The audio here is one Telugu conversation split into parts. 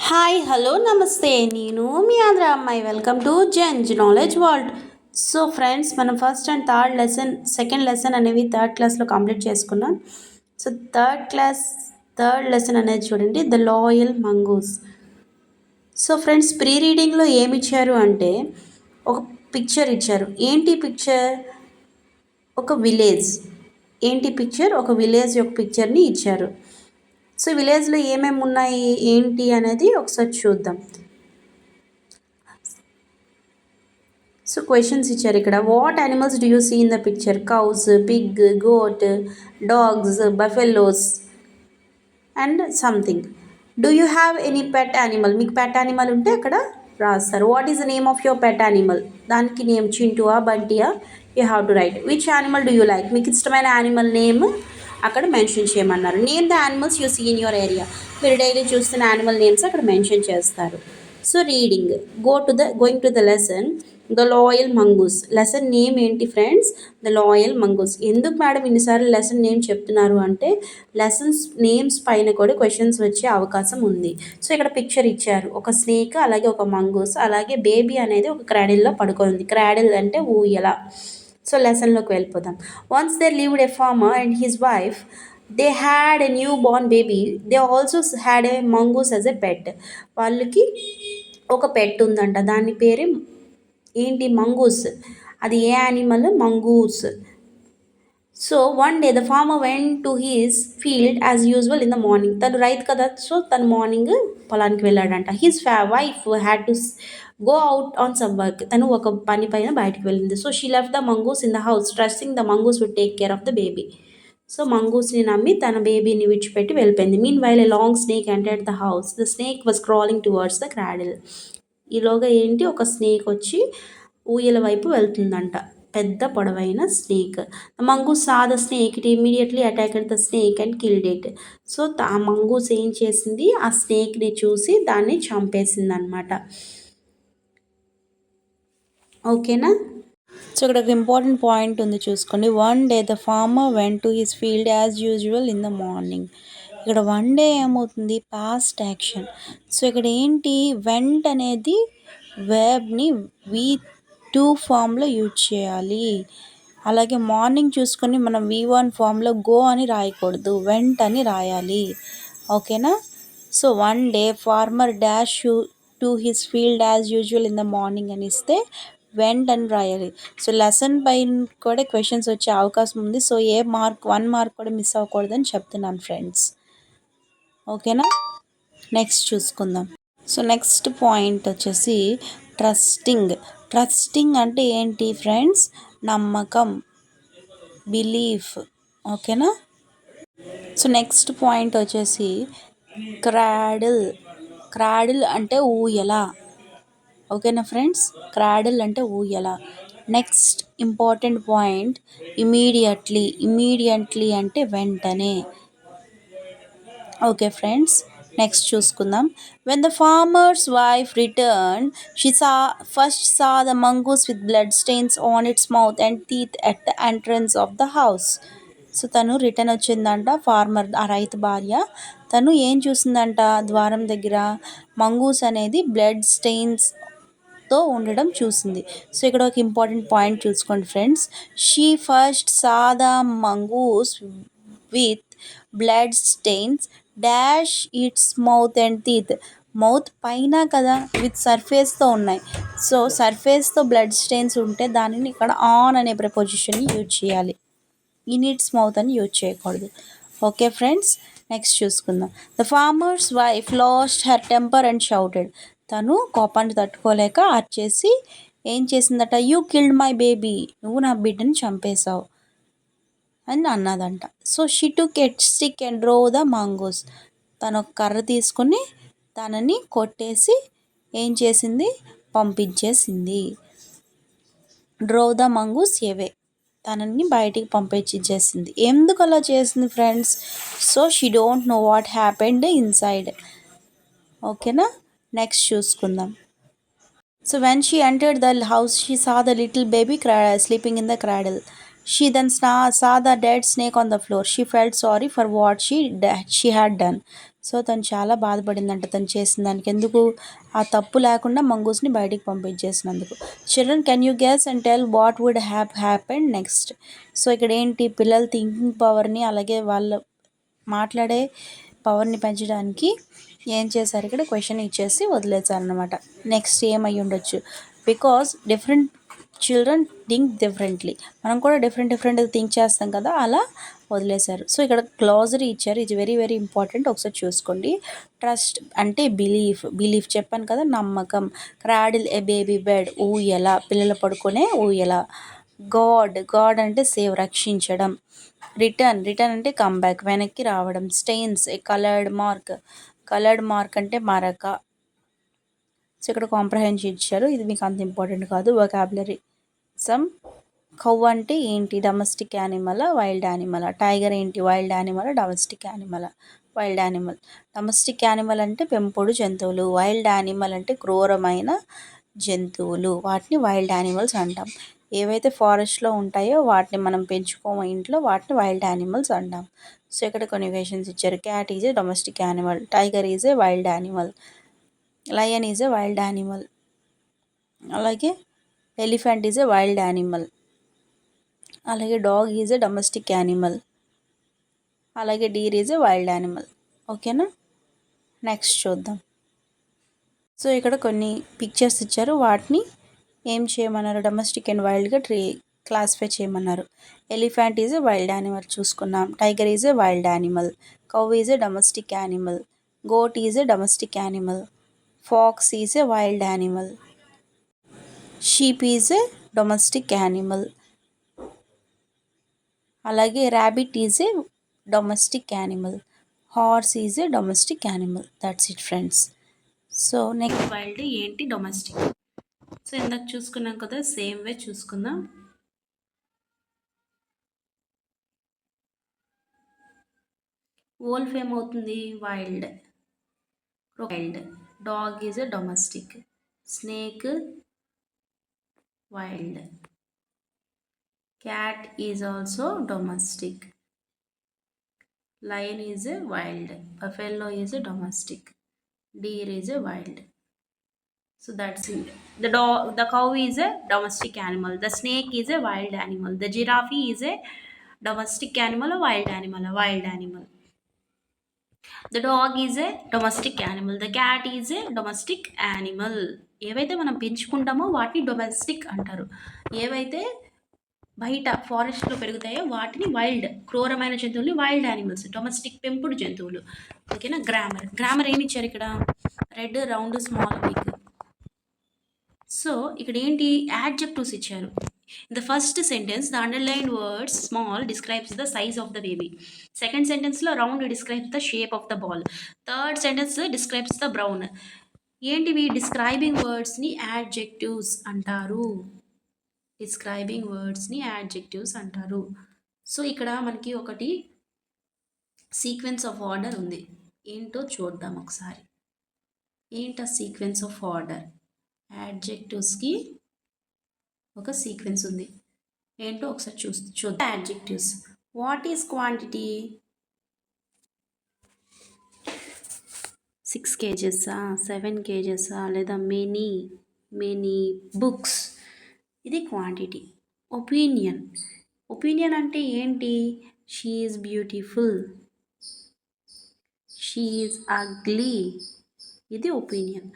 హాయ్ హలో నమస్తే నేను మీ ఆంధ్ర అమ్మాయి welcome to Gen Z knowledge world. So friends, మనం first and third lesson second lesson అనేవి థర్డ్ క్లాస్లో కంప్లీట్ చేసుకున్నాం. సో థర్డ్ లెసన్ అనేది చూడండి, the loyal mongoose. So friends, pre రీడింగ్లో ఏమి ఇచ్చారు అంటే ఒక పిక్చర్ ఇచ్చారు. ఏంటి పిక్చర్? ఒక విలేజ్. ఏంటి పిక్చర్? ఒక విలేజ్ యొక్క పిక్చర్ని ఇచ్చారు. సో విలేజ్లో ఏమేమి ఉన్నాయి ఏంటి అనేది ఒకసారి చూద్దాం. సో క్వశ్చన్స్ ఇచ్చారు ఇక్కడ. What animals do you see in the picture? Cows, pig, goat, dogs, buffaloes and something. Do you have any pet animal? మీకు పెట్ యానిమల్ ఉంటే అక్కడ రాస్తారు. What is the name of your pet animal? దానికి నేమ్ చింటువా, బంటియా? You have to write. Which animal do you like? మీకు ఇష్టమైన యానిమల్ నేమ్ అక్కడ మెన్షన్ చేయమన్నారు. Name the animals you see in your area. మీరు డైలీ చూస్తున్న యానిమల్ నేమ్స్ అక్కడ మెన్షన్ చేస్తారు. So reading, going to the lesson, the loyal mongoose. Lesson name ఏంటి ఫ్రెండ్స్? The loyal mongoose. ఎందుకు మేడం ఇన్నిసార్లు లెసన్ నేమ్ చెప్తున్నారు అంటే లెసన్స్ నేమ్స్ పైన కూడా క్వశ్చన్స్ వచ్చే అవకాశం ఉంది. సో ఇక్కడ పిక్చర్ ఇచ్చారు, ఒక స్నేక్ అలాగే ఒక మంగూస్, అలాగే బేబీ అనేది ఒక క్రాడిల్లో పడుకుంది. క్రాడిల్ అంటే ఊయల. సో లెసన్లోకి వెళ్ళిపోదాం. Once they lived a farmer and his wife. They had a new born baby. They also had a mongoose as a pet. వాళ్ళకి ఒక పెట్ ఉందంట, దాని పేరు ఏంటి? మంగూస్. అది ఏ animal? Mongoose. So one day the farmer went to his field as usual in the morning. తను రైతు కదా, సో తను మార్నింగ్ పొలానికి వెళ్ళాడంట. His wife had to go out on some work. తను ఒక పని పైన బయటకు వెళ్ళింది. So she left the mongoose in the house trusting the mongoose would take care of the baby. So మంగూస్ని నమ్మి తన బేబీని విడిచిపెట్టి వెళ్ళిపోయింది. Meanwhile a long snake entered the house. The snake was crawling towards the cradle. ఈలోగా ఏంటి, ఒక స్నేక్ వచ్చి ఊయల వైపు వెళ్తుందంట, పెద్ద పొడవైన snake. Mongoose saw the snake, it immediately attacked the snake and killed it. So ఆ మంగూస్ ఏం చేసింది, ఆ స్నేక్ని చూసి దాన్ని చంపేసింది అనమాట. ఓకేనా? సో ఇక్కడ ఒక ఇంపార్టెంట్ పాయింట్ ఉంది, చూసుకోండి. One day the farmer went to his field as usual in the morning. ఇక్కడ వన్ డే ఏమవుతుంది, పాస్ట్ యాక్షన్. సో ఇక్కడ ఏంటి, వెంట్ అనేది వెర్బ్ని V2 ఫామ్లో యూజ్ చేయాలి. అలాగే మార్నింగ్ చూసుకొని మనం V1 ఫామ్లో గో అని రాయకూడదు, వెంట్ అని రాయాలి. ఓకేనా? So one day farmer dash to his field as usual in the morning అని ఇస్తే వెంట్ అని రాయాలి. సో లెసన్ పైన కూడా క్వశ్చన్స్ వచ్చే అవకాశం ఉంది. సో ఏ మార్క్ 1 మార్క్ కూడా మిస్ అవ్వకూడదని చెప్తున్నాను ఫ్రెండ్స్. ఓకేనా? నెక్స్ట్ చూసుకుందాం. సో నెక్స్ట్ పాయింట్ వచ్చేసి ట్రస్టింగ్. ట్రస్టింగ్ అంటే ఏంటి ఫ్రెండ్స్? నమ్మకం, బిలీఫ్. ఓకేనా? సో నెక్స్ట్ పాయింట్ వచ్చేసి క్రాడిల్. క్రాడిల్ అంటే ఊయల. ఓకేనా ఫ్రెండ్స్? క్రాడిల్ అంటే ఊయల. Next important point immediately. Immediately అంటే వెంటనే. ఓకే ఫ్రెండ్స్, నెక్స్ట్ చూసుకుందాం. When the farmer's wife return, she first saw the mongoose with blood stains on its mouth and teeth at the entrance of the house. So తను రిటర్న్ వచ్చిందంట, ఫార్మర్, ఆ రైతు భార్య. తను ఏం చూసిందంట, ద్వారం దగ్గర మంగూస్ అనేది బ్లడ్ స్టెయిన్స్తో ఉండడం చూసింది. సో ఇక్కడ ఒక ఇంపార్టెంట్ పాయింట్ చూసుకోండి friends. She first saw the mongoose with blood stains dash its mouth and teeth. Mouth పైన కదా, విత్ సర్ఫేస్తో ఉన్నాయి. సో సర్ఫేస్తో బ్లడ్ స్టెయిన్స్ ఉంటే దానిని ఇక్కడ ఆన్ అనే ప్రపోజిషన్ని యూజ్ చేయాలి, ఇన్ ఇట్స్ మౌత్ అని యూజ్ చేయకూడదు. ఓకే ఫ్రెండ్స్, నెక్స్ట్ చూసుకుందాం. The farmer's wife lost her temper and shouted. తను కోపాన్ని తట్టుకోలేక అరిచేసి ఏం చేసిందట, యూ కిల్డ్ మై బేబీ. నువ్వు నా బిడ్డని చంపేశావు అని అన్నదంట. So she took a stick and drove the mongoose. తను ఒక కర్ర తీసుకుని తనని కొట్టేసి ఏం చేసింది, పంపించేసింది. డ్రో ద మంగూస్ అవే, తనని బయటికి పంపించేసింది. ఎందుకు అలా చేసింది friends? So she don't know what happened inside. ఓకేనా? నెక్స్ట్ చూసుకుందాం. So when she entered the house, she saw the little baby sleeping in the cradle. She then saw the dead snake on the floor. She felt sorry for what she had done. So తను చాలా బాధపడిందంట తను చేసిన దానికి. ఎందుకు? ఆ తప్పు లేకుండా మంగూస్ని బయటికి పంపించేసినందుకు. Children, can you guess and tell what would happen next? So ఇక్కడ ఏంటి, పిల్లల థింకింగ్ పవర్ని అలాగే వాళ్ళ మాట్లాడే పవర్ని పెంచడానికి ఏం చేశారు, ఇక్కడ క్వశ్చన్ ఇచ్చేసి వదిలేశారనమాట. నెక్స్ట్ ఏమై ఉండొచ్చు? Because different children think differently. మనం కూడా డిఫరెంట్ థింక్ చేస్తాం కదా, అలా వదిలేశారు. సో ఇక్కడ గ్లాజరీ ఇచ్చారు, ఇది వెరీ వెరీ ఇంపార్టెంట్, ఒకసారి చూసుకోండి. ట్రస్ట్ అంటే బిలీఫ్ చెప్పాను కదా, నమ్మకం. క్రాడిల్ ఏ బేబీ బెడ్, ఊయల, పిల్లలు పడుకునే ఊయల. గాడ్ అంటే సేవ్, రక్షించడం. రిటర్న్ అంటే కమ్బ్యాక్, వెనక్కి రావడం. స్టెయిన్స్ ఏ కలర్డ్ మార్క్ అంటే మరక. సో ఇక్కడ కాంప్రహెన్షన్ ఇచ్చారు, ఇది మీకు అంత ఇంపార్టెంట్ కాదు. Vocabulary some. కౌ అంటే ఏంటి, domestic animal, wild animal. Tiger ఏంటి, wild animal, domestic animal, wild animal. Domestic animal అంటే పెంపుడు జంతువులు, వైల్డ్ యానిమల్ అంటే క్రూరమైన జంతువులు, వాటిని వైల్డ్ యానిమల్స్ అంటాం. ఏవైతే ఫారెస్ట్లో ఉంటాయో వాటిని మనం పెంచుకోము ఇంట్లో, వాటిని వైల్డ్ యానిమల్స్ అంటాం. సో ఇక్కడ కొన్ని క్వశ్చన్స్ ఇచ్చారు. Cat is a domestic animal, tiger is a wild animal, lion is a wild animal, అలాగే elephant is a wild animal, అలాగే dog is a domestic animal, అలాగే deer is a wild animal. ఓకేనా, నెక్స్ట్ చూద్దాం. సో ఇక్కడ కొన్ని పిక్చర్స్ ఇచ్చారు, వాటిని ఏం చేయమన్నారు, డొమెస్టిక్ అండ్ వైల్డ్గా క్లాసిఫై చేయమన్నారు. Elephant is a wild animal చూసుకున్నాం. Tiger is a wild animal. Cow is a domestic animal. Goat is a domestic animal. Fox is a wild animal. Sheep is a domestic animal. అలాగే rabbit is a domestic animal. Horse is a domestic animal. That's it friends. So next wild ఏంటి, డొమెస్టిక్. సో ఇందాక చూసుకున్నాం కదా, సేమ్ వే చూసుకుందాం. వోల్ఫ్ ఏమవుతుంది, wild. Dog is a domestic. Snake wild. Cat is also domestic. Lion is a wild. Buffalo is a domestic. Deer is a wild. So that's it. The cow is a domestic animal. The snake is a wild animal. The giraffe is a domestic animal or wild animal? A wild animal. The dog is a domestic animal. The cat is a domestic animal. ఏవైతే మనం పెంచుకుంటామో వాటిని డొమెస్టిక్ అంటారు. ఏవైతే బయట ఫారెస్ట్లో పెరుగుతాయో వాటిని వైల్డ్, క్రూరమైన జంతువుల్ని వైల్డ్ యానిమల్స్. డొమెస్టిక్ పెంపుడు జంతువులు. ఓకేనా. గ్రామర్ ఏమి ఇచ్చారు ఇక్కడ, red, round, small, big. So ఇక్కడ ఏంటి, యాడ్జెక్టివ్స్ ఇచ్చారు. In the first sentence the underline word small describes the size of the baby. Second సెంటెన్స్లో round describes the shape of the ball. Third sentence describes the brown. ఏంటివి, డిస్క్రైబింగ్ వర్డ్స్ని యాడ్జెక్టివ్స్ అంటారు. డిస్క్రైబింగ్ వర్డ్స్ని యాడ్జెక్టివ్స్ అంటారు. సో ఇక్కడ మనకి ఒకటి సీక్వెన్స్ ఆఫ్ ఆర్డర్ ఉంది, ఏంటో చూద్దాం ఒకసారి. ఏంటా సీక్వెన్స్ ఆఫ్ ఆర్డర్? యాడ్జెక్టివ్స్కి ఒక సీక్వెన్స్ ఉంది, ఏంటో ఒకసారి చూద్దాం. Adjectives. What is quantity? 6 kgs, 7 kgs, లేదా మెనీ బుక్స్, ఇది క్వాంటిటీ. ఒపీనియన్ అంటే ఏంటి, she is beautiful, she is ugly, ఇది ఒపీనియన్.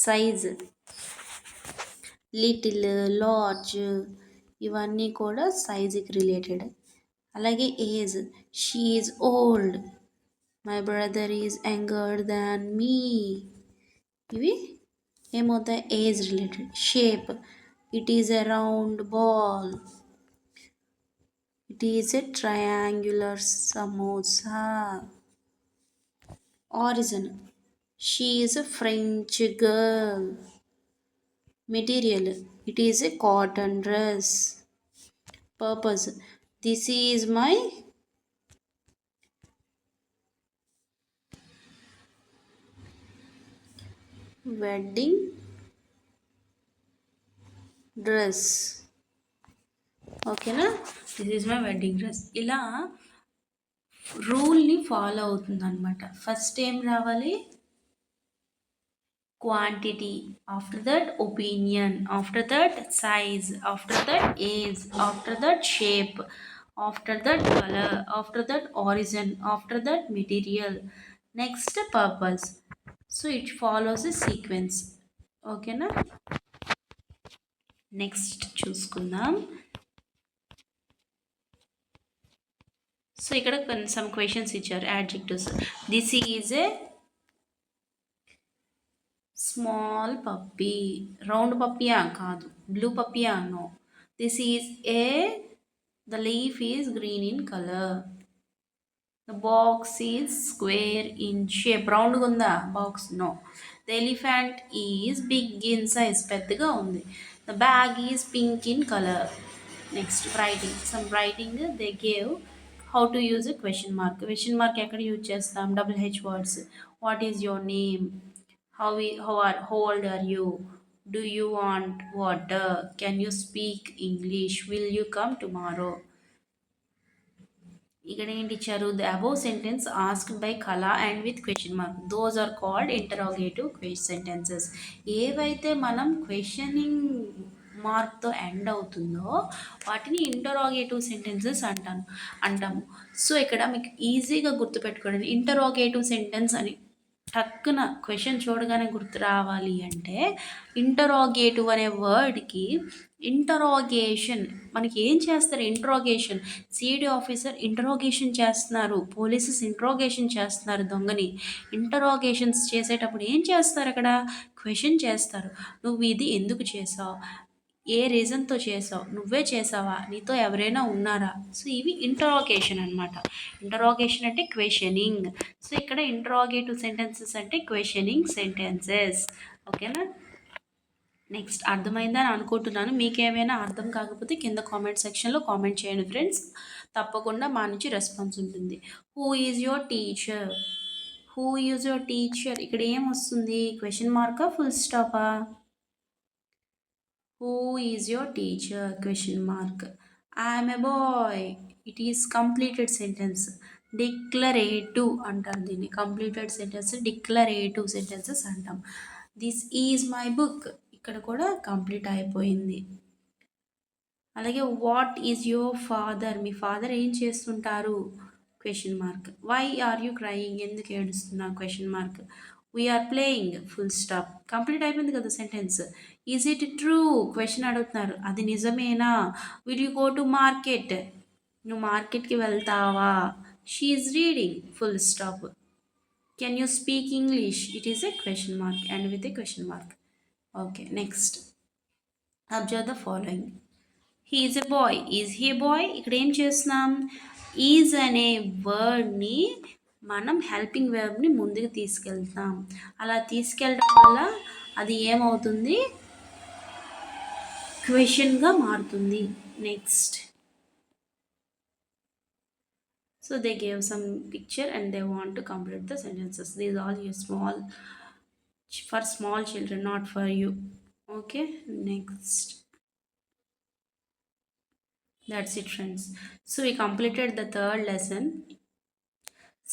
సైజ్, లిటిల్, లార్జ్, ఇవన్నీ కూడా సైజుకి రిలేటెడ్. అలాగే age, she is old, my brother is younger than me, ఇవి ఏమవుతాయి, age related. Shape, it is a round ball, it is a triangular samosa. Origin, she is a French girl. Material, it is a cotton dress. Purpose, this is my wedding dress. ఓకేనా, this is my wedding dress. ఇలా రూల్ని ఫాలో అవుతుంది అనమాట. ఫస్ట్ ఏం రావాలి? quantity, after that opinion, after that size, after that age, after that shape, after that color, after that origin, after that material, next purpose. So it follows a sequence. Okay na? Next చూసుకుందాం. సో ఇక్కడ some questions ఇచ్చారు. adjectives. This is a small puppy. Round పప్పియా? కాదు. బ్లూ పప్పియా? No. This is a the leaf is green in colour. The box is square in shape. రౌండ్గా ఉందా box? No. The elephant is big in size. పెద్దగా ఉంది. The bag is pink in colour. Next writing. Some writing they gave how to use a question mark. Question mark ఎక్కడ యూజ్ చేస్తాం? WH words. What is your name? How old are you? Do you want water? Can you speak English? Will you come tomorrow? ఇక్కడ ఏంటి ఇచ్చారు? The above sentence asked by Kala and with question mark, those are called interrogative sentences. ఏవైతే మనం క్వశ్చనింగ్ మార్క్తో ఎండ్ అవుతుందో వాటిని ఇంటరాగేటివ్ సెంటెన్సెస్ అంటాము. సో ఇక్కడ మీకు ఈజీగా గుర్తుపెట్టుకోండి, ఇంటరాగేటివ్ సెంటెన్స్ అని టక్కున క్వశ్చన్ చూడగానే గుర్తు రావాలి అంటే ఇంటరాగేటివ్ అనే వర్డ్కి ఇంటరాగేషన్. మనకి ఏం చేస్తారు? ఇంటరాగేషన్. సిఐడి ఆఫీసర్ ఇంటరాగేషన్ చేస్తున్నారు, పోలీసెస్ ఇంటరాగేషన్ చేస్తున్నారు దొంగని. ఇంటరాగేషన్స్ చేసేటప్పుడు ఏం చేస్తారు? అక్కడ క్వశ్చన్ చేస్తారు. నువ్వు ఇది ఎందుకు చేసావు? ఏ రీజన్తో చేసావు? నువ్వే చేసావా? నీతో ఎవరైనా ఉన్నారా? సో ఇవి ఇంటరాగేషన్ అనమాట. ఇంటరాగేషన్ అంటే క్వశ్చనింగ్. సో ఇక్కడ ఇంటరాగేటివ్ సెంటెన్సెస్ అంటే క్వశ్చనింగ్ సెంటెన్సెస్. ఓకేనా? నెక్స్ట్ అర్థమైందని అనుకుంటున్నాను. మీకేమైనా అర్థం కాకపోతే కింద కామెంట్ సెక్షన్లో కామెంట్ చేయండి ఫ్రెండ్స్. తప్పకుండా మా నుంచి రెస్పాన్స్ ఉంటుంది. Who is your teacher? Who is your teacher? ఇక్కడ ఏం వస్తుంది? క్వశ్చన్ మార్కా ఫుల్ స్టాపా? Who is your teacher? Question mark. I am a boy. It is completed sentence. Declarative అంటారు దీన్ని. కంప్లీటెడ్ సెంటెన్స్ డిక్లరేటివ్ సెంటెన్సెస్ అంటాం. This is my book. ఇక్కడ కూడా కంప్లీట్ అయిపోయింది. అలాగే వాట్ ఈజ్ యువర్ ఫాదర్? మీ ఫాదర్ ఏం చేస్తుంటారు? Question mark. Why are you crying? ఎందుకు ఏడుస్తున్నా? Question mark. We are playing full stop. Complete అయిపోయింది కదా sentence. Is it true? Question అడుగుతున్నారు, అది నిజమేనా? Will you go to market? నువ్వు మార్కెట్కి వెళ్తావా? She is reading full stop. Can you speak English? It is a question mark and with a question mark. Okay, next observe the following. He is a boy. Is he boy? ఇక్కడ ఏం చేస్తున్నాం? ఈజ్ అనే వర్డ్ని మనం హెల్పింగ్ వర్బ్ని ముందుకు తీసుకెళ్తాం. అలా తీసుకెళ్ళడం వల్ల అది ఏమవుతుంది? క్వశ్చన్గా మారుతుంది. Next, so they gave some picture and they want to complete the sentences. These all you small for small children, not for you. Okay, next. That's it friends. So we completed the third lesson.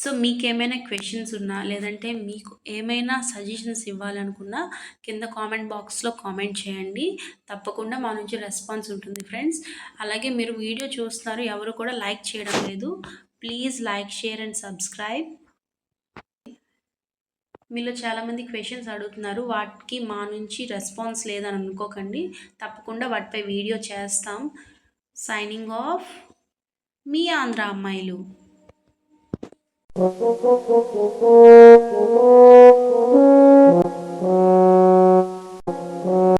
So మీకు ఏమైనా క్వశ్చన్స్ ఉన్నా లేదంటే మీకు ఏమైనా సజెషన్స్ ఇవ్వాలనుకున్నా కింద కామెంట్ బాక్స్లో కామెంట్ చేయండి. తప్పకుండా మా నుంచి రెస్పాన్స్ ఉంటుంది ఫ్రెండ్స్. అలాగే మీరు వీడియో చూస్తున్నారు, ఎవరు కూడా లైక్ చేయడం లేదు. Please like, share and subscribe. మీలో చాలామంది క్వశ్చన్స్ అడుగుతున్నారు, వాటికి మా నుంచి రెస్పాన్స్ లేదని అనుకోకండి. తప్పకుండా వాటిపై వీడియో చేస్తాం. సైనింగ్ ఆఫ్, మీ ఆంధ్ర అమ్మాయిలు.